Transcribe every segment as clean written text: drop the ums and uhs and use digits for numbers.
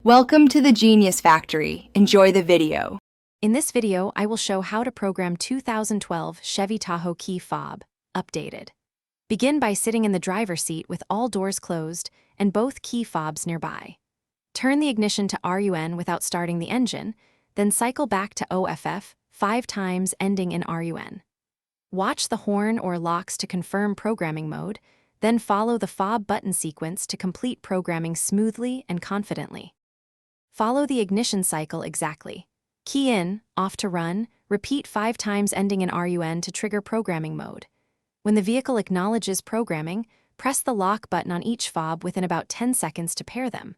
Welcome to the Genius Factory. Enjoy the video. In this video, I will show how to program 2012 Chevy Tahoe key fob, updated. Begin by sitting in the driver's seat with all doors closed and both key fobs nearby. Turn the ignition to RUN without starting the engine, then cycle back to OFF 5 times ending in RUN. Watch the horn or locks to confirm programming mode, then follow the fob button sequence to complete programming smoothly and confidently. Follow the ignition cycle exactly. Key in, off to run, repeat 5 times ending in RUN to trigger programming mode. When the vehicle acknowledges programming, press the lock button on each fob within about 10 seconds to pair them.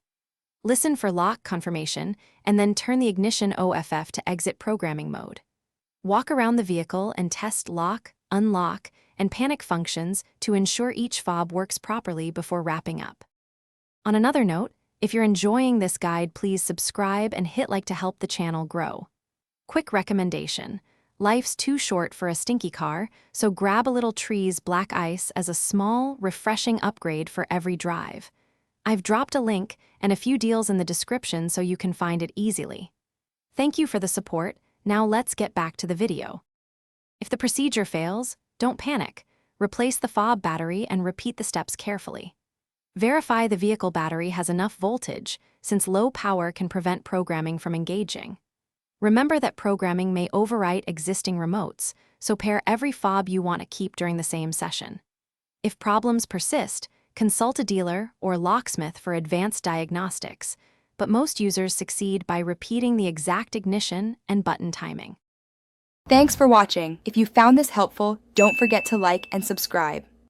Listen for lock confirmation, and then turn the ignition OFF to exit programming mode. Walk around the vehicle and test lock, unlock, and panic functions to ensure each fob works properly before wrapping up. On another note, if you're enjoying this guide, please subscribe and hit like to help the channel grow. Quick recommendation: life's too short for a stinky car, so grab a little Trees Black Ice as a small, refreshing upgrade for every drive. I've dropped a link and a few deals in the description so you can find it easily. Thank you for the support. Now let's get back to the video. If the procedure fails, don't panic. Replace the fob battery and repeat the steps carefully. Verify the vehicle battery has enough voltage, since low power can prevent programming from engaging. Remember that programming may overwrite existing remotes, so pair every fob you want to keep during the same session. If problems persist, consult a dealer or locksmith for advanced diagnostics, but most users succeed by repeating the exact ignition and button timing. Thanks for watching. If you found this helpful, don't forget to like and subscribe.